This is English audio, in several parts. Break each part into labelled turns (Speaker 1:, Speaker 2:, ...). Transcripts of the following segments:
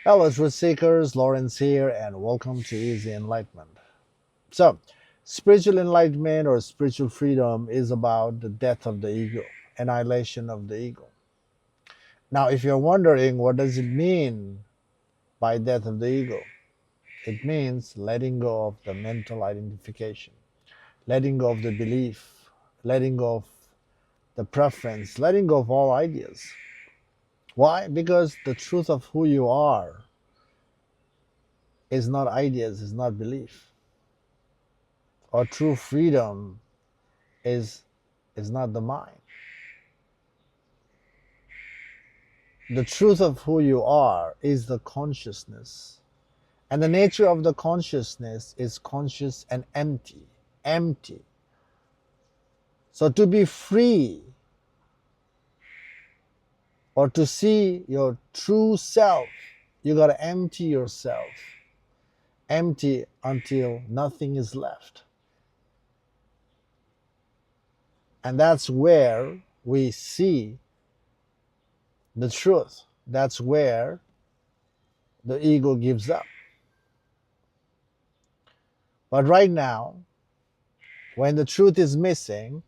Speaker 1: Hello, truth seekers. Lawrence here, and welcome to Easy Enlightenment. So, spiritual enlightenment or spiritual freedom is about the death of the ego, annihilation of the ego. Now, if you're wondering what does it mean by death of the ego, it means letting go of the mental identification, letting go of the belief, letting go of the preference, letting go of all ideas. Why? Because the truth of who you are is not ideas, is not belief. Or true freedom is not the mind. The truth of who you are is the consciousness. And the nature of the consciousness is conscious and empty. Empty. So to be free or to see your true self, you got to empty yourself. Empty until nothing is left. And that's where we see the truth. That's where the ego gives up. But right now, when the truth is missing,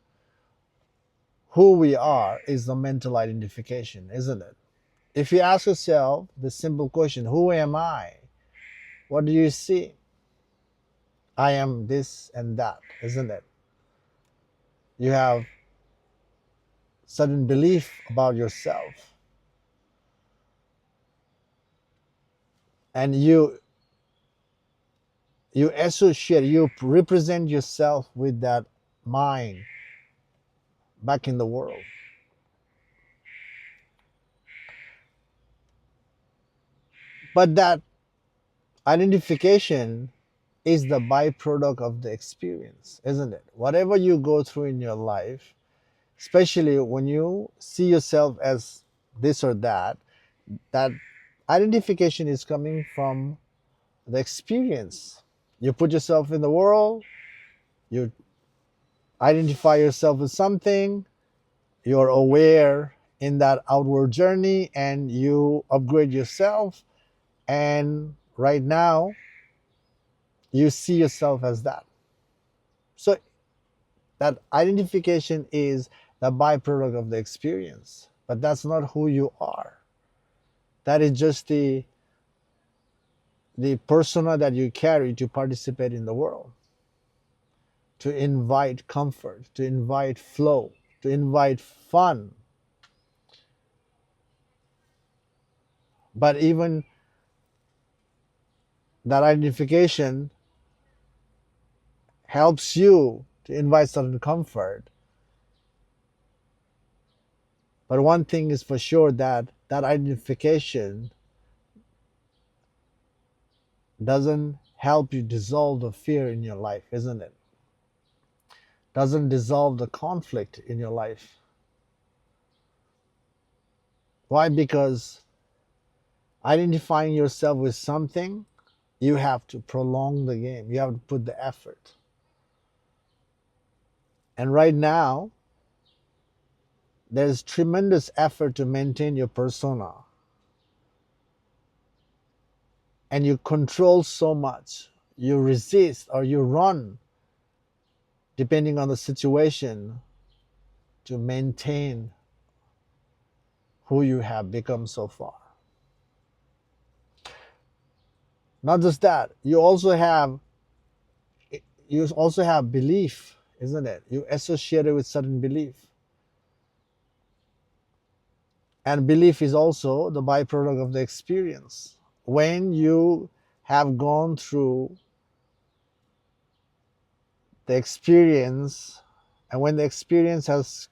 Speaker 1: who we are is the mental identification, isn't it? If you ask yourself the simple question, who am I? What do you see? I am this and that, isn't it? You have certain belief about yourself, and you associate, you represent yourself with that mind back in the world. But that identification is the byproduct of the experience, isn't it? Whatever you go through in your life, especially when you see yourself as this or that, that identification is coming from the experience. You put yourself in the world, you identify yourself with something, you're aware in that outward journey, and you upgrade yourself. And right now, you see yourself as that. So that identification is the byproduct of the experience, but that's not who you are. That is just the persona that you carry to participate in the world, to invite comfort, to invite flow, to invite fun. But even that identification helps you to invite certain comfort. But one thing is for sure, that that identification doesn't help you dissolve the fear in your life, isn't it? Doesn't dissolve the conflict in your life. Why? Because identifying yourself with something, you have to prolong the game. You have to put the effort. And right now, there's tremendous effort to maintain your persona. And you control so much. You resist or you run, depending on the situation, to maintain who you have become so far. Not just that, you also have belief, isn't it? You associate it with certain belief. And belief is also the byproduct of the experience. When you have gone through the experience, and when the experience has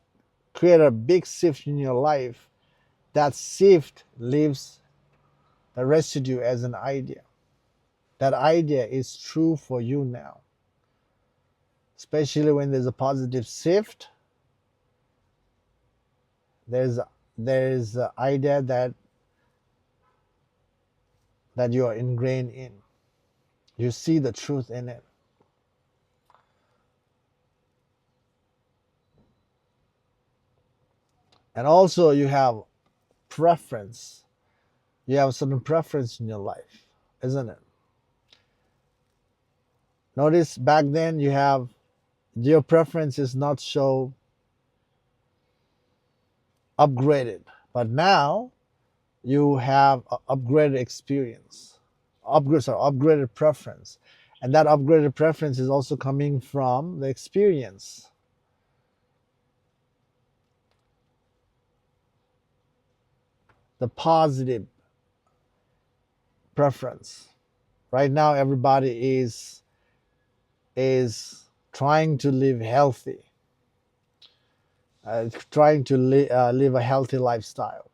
Speaker 1: created a big shift in your life, that shift leaves the residue as an idea. That idea is true for you now. Especially when there's a positive shift, there's there's the idea that you are ingrained in. You see the truth in it. And also you have preference. You have a certain preference in your life, isn't it? Notice back then you have your preference is not so upgraded, but now you have a upgraded experience, upgraded preference, and that upgraded preference is also coming from the experience, the positive preference. Right now, everybody is trying to live healthy, trying to live a healthy lifestyle.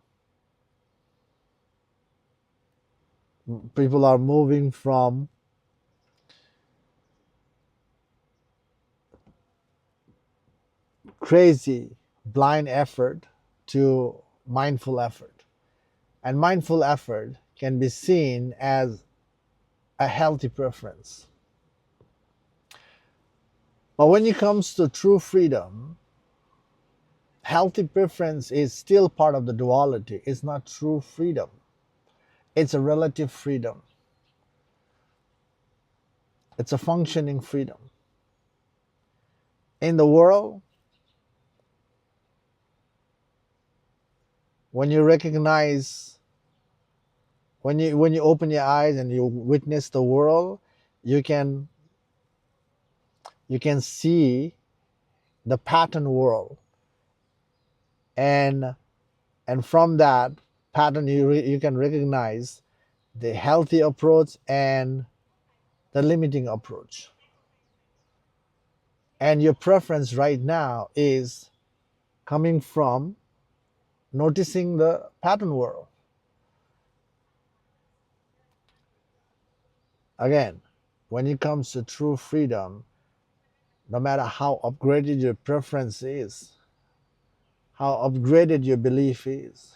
Speaker 1: People are moving from crazy blind effort to mindful effort. And mindful effort can be seen as a healthy preference. But when it comes to true freedom, healthy preference is still part of the duality. It's not true freedom, it's a relative freedom, it's a functioning freedom. In the world, when you recognize, when you open your eyes and you witness the world, you can you can see the pattern world, and from that pattern you can recognize the healthy approach and the limiting approach. And your preference right now is coming from noticing the pattern world. Again, when it comes to true freedom, no matter how upgraded your preference is, how upgraded your belief is,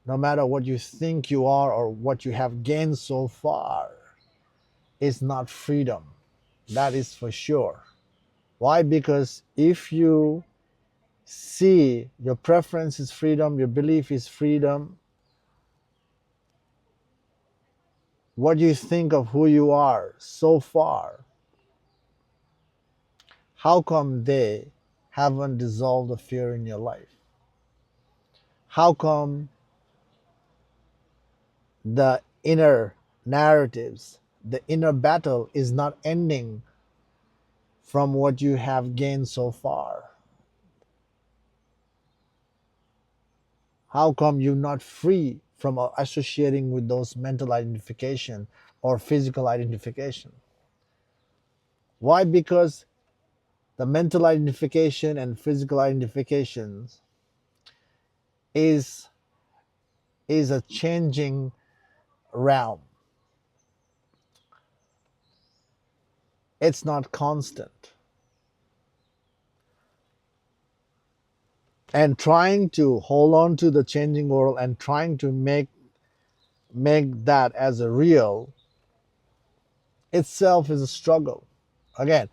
Speaker 1: no matter what you think you are or what you have gained so far, is not freedom. That is for sure. Why? Because if you see your preference is freedom, your belief is freedom, what you think of who you are so far, how come they haven't dissolved the fear in your life? How come the inner narratives, the inner battle is not ending from what you have gained so far? How come you're not free from associating with those mental identification or physical identification? Why? Because the mental identification and physical identifications is a changing realm. It's not constant. And trying to hold on to the changing world and trying to make that as a real itself is a struggle. Again,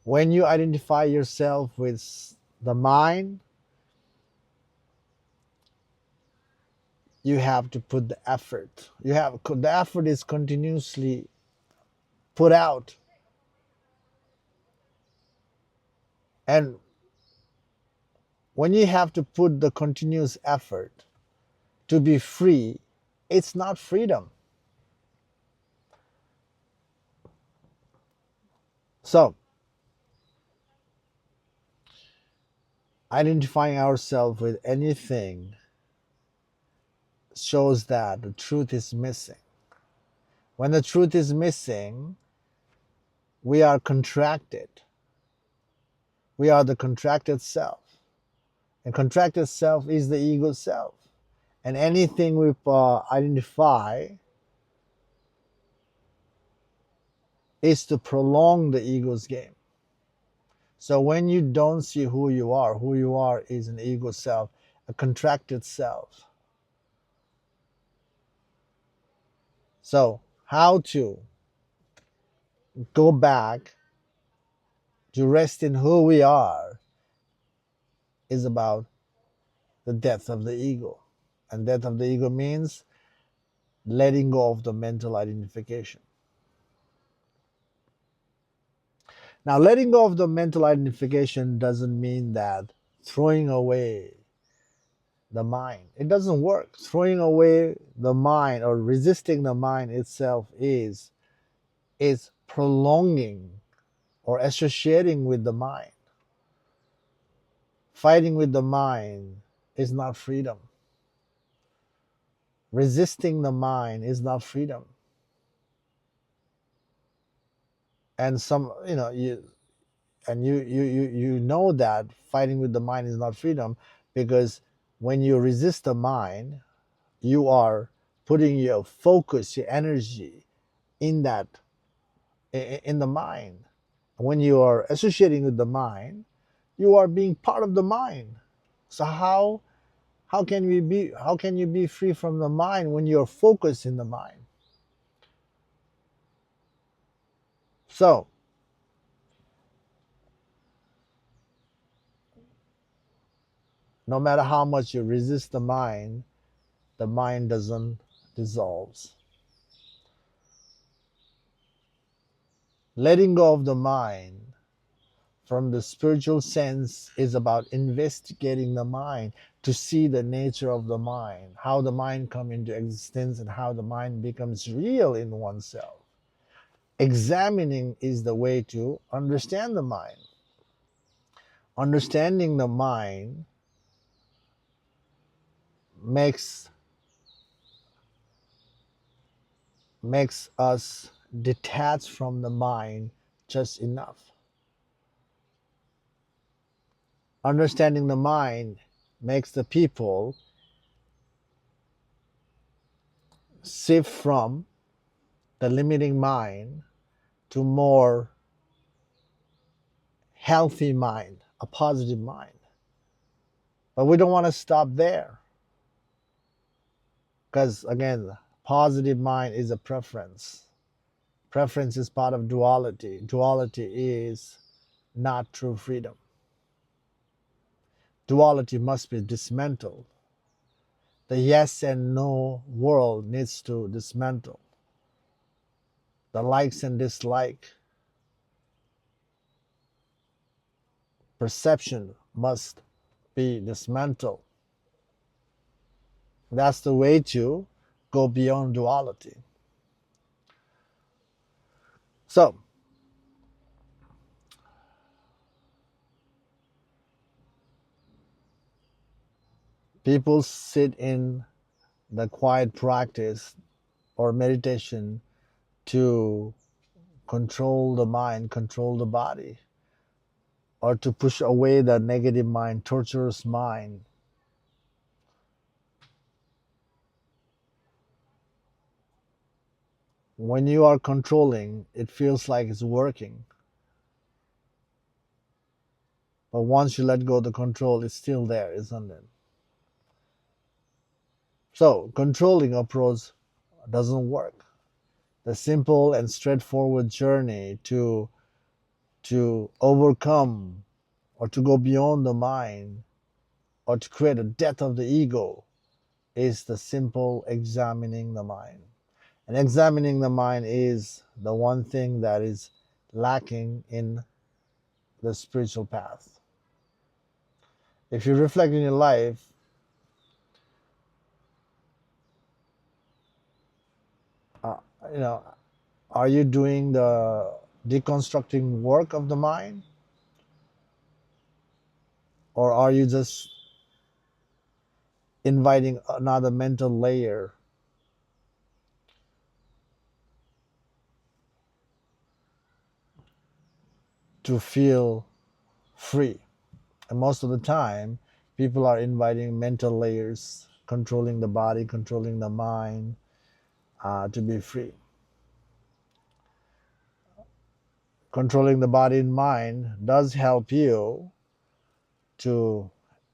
Speaker 1: when you identify yourself with the mind, you have to put the effort. The effort is continuously put out. And when you have to put the continuous effort to be free, it's not freedom. So, identifying ourselves with anything shows that the truth is missing. When the truth is missing, we are contracted. We are the contracted self. And contracted self is the ego self. And anything we identify is to prolong the ego's game. So when you don't see who you are is an ego self, a contracted self. So how to go back to rest in who we are is about the death of the ego. And death of the ego means letting go of the mental identification. Now, letting go of the mental identification doesn't mean that throwing away the mind. It doesn't work. Throwing away the mind or resisting the mind itself is prolonging or associating with the mind. Fighting with the mind is not freedom. Resisting the mind is not freedom. And some, you know that fighting with the mind is not freedom, because when you resist the mind, you are putting your focus, your energy in that, in the mind. When you are associating with the mind, you are being part of the mind. So how can you be free from the mind when you're focused in the mind? So no matter how much you resist the mind doesn't dissolve. Letting go of the mind from the spiritual sense is about investigating the mind to see the nature of the mind, how the mind comes into existence, and how the mind becomes real in oneself. Examining is the way to understand the mind. Understanding the mind makes us detach from the mind just enough. Understanding the mind makes the people shift from the limiting mind to more healthy mind, a positive mind. But we don't want to stop there, because again, positive mind is a preference. Preference is part of duality. Duality is not true freedom. Duality must be dismantled. The yes and no world needs to dismantle. The likes and dislike perception must be dismantled. That's the way to go beyond duality. So, people sit in the quiet practice or meditation to control the mind, control the body, or to push away the negative mind, torturous mind. When you are controlling, it feels like it's working. But once you let go of the control, it's still there, isn't it? So, controlling approach doesn't work. The simple and straightforward journey to overcome or to go beyond the mind or to create a death of the ego is the simple examining the mind. And examining the mind is the one thing that is lacking in the spiritual path. If you reflect in your life, uh, you know, are you doing the deconstructing work of the mind? Or are you just inviting another mental layer to feel free? And most of the time, people are inviting mental layers, controlling the body, controlling the mind, to be free. Controlling the body and mind does help you to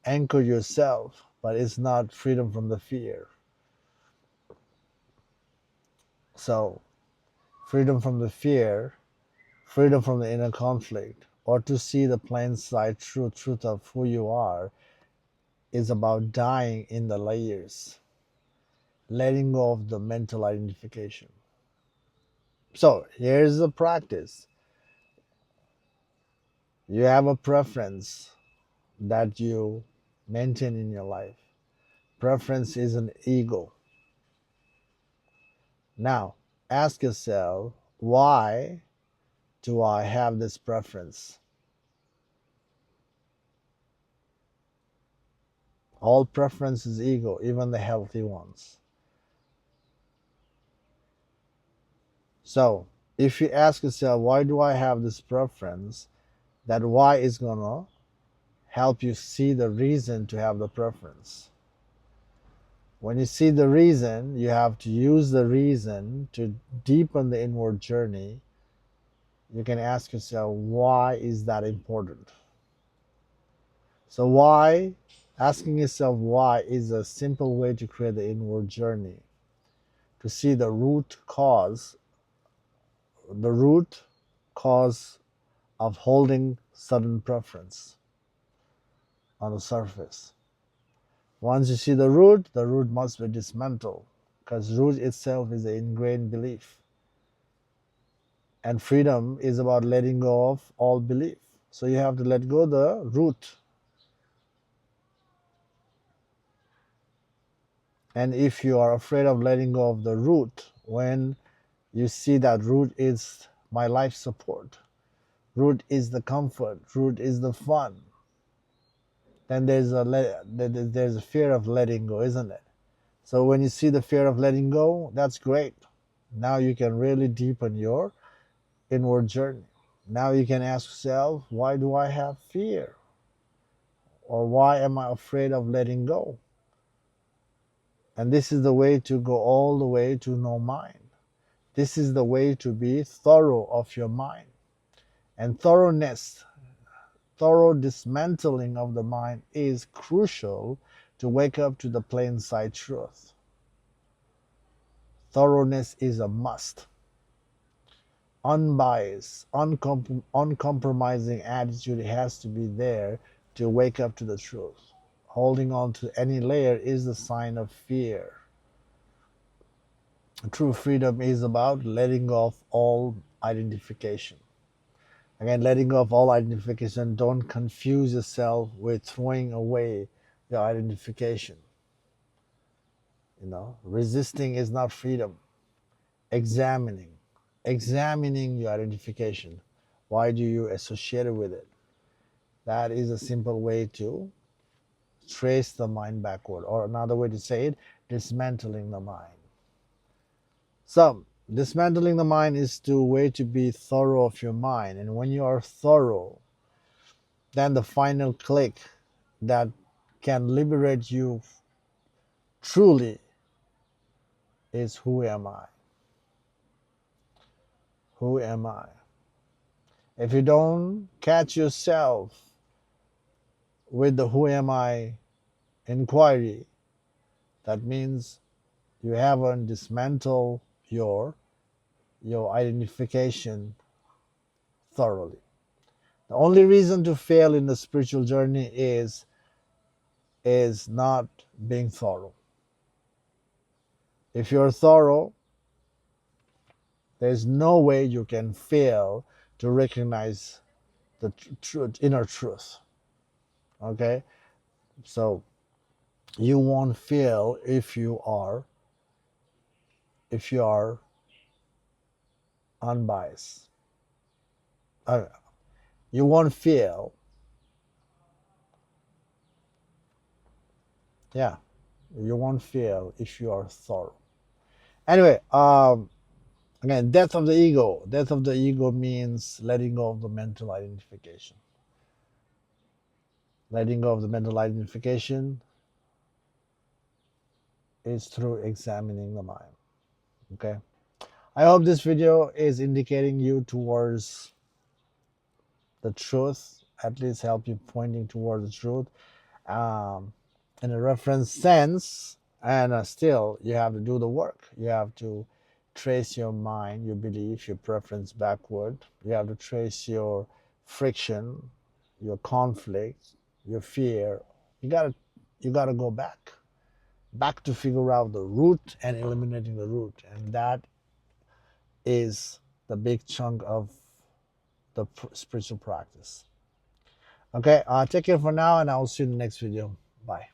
Speaker 1: anchor yourself, but it's not freedom from the fear. So, freedom from the fear, freedom from the inner conflict, or to see the plain sight truth of who you are, is about dying in the layers. letting go of the mental identification. So here's the practice. You have a preference that you maintain in your life. Preference is an ego. Now, ask yourself, why do I have this preference? All preference is ego, even the healthy ones. So, if you ask yourself, why do I have this preference? That why is going to help you see the reason to have the preference. When you see the reason, you have to use the reason to deepen the inward journey. You can ask yourself, why is that important? So why, asking yourself why is a simple way to create the inward journey, to see the root cause of holding sudden preference on the surface. Once you see the root must be dismantled, because root itself is an ingrained belief. And freedom is about letting go of all belief. So you have to let go the root. And if you are afraid of letting go of the root, when you see that root is my life support, root is the comfort, root is the fun, then there's a fear of letting go, isn't it? So when you see the fear of letting go, that's great. Now you can really deepen your inward journey. Now you can ask yourself, why do I have fear? Or why am I afraid of letting go? And this is the way to go all the way to know mind. This is the way to be thorough of your mind. And thoroughness, thorough dismantling of the mind is crucial to wake up to the plain sight truth. Thoroughness is a must. Unbiased, uncompromising attitude has to be there to wake up to the truth. Holding on to any layer is the sign of fear. True freedom is about letting go of all identification. Again, letting go of all identification. Don't confuse yourself with throwing away your identification. Resisting is not freedom. Examining your identification. Why do you associate with it? That is a simple way to trace the mind backward, or another way to say it, dismantling the mind. So dismantling the mind is the way to be thorough of your mind. And when you are thorough, then the final click that can liberate you truly is, who am I? Who am I? If you don't catch yourself with the who am I inquiry, that means you haven't dismantled your identification thoroughly. The only reason to fail in the spiritual journey is not being thorough. If you're thorough, there's no way you can fail to recognize the inner truth. Okay? So you won't fail if you are unbiased. You won't fail. Yeah, you won't fail if you are thorough. Anyway, again, death of the ego. Death of the ego means letting go of the mental identification. Letting go of the mental identification is through examining the mind. Okay. I hope this video is indicating you towards the truth, at least help you pointing towards the truth in a reference sense. And still, you have to do the work. You have to trace your mind, your belief, your preference backward. You have to trace your friction, your conflict, your fear. You gotta go back. back to figure out the root and eliminating the root. And that is the big chunk of the spiritual practice. Okay, take care for now, and I'll see you in the next video. Bye.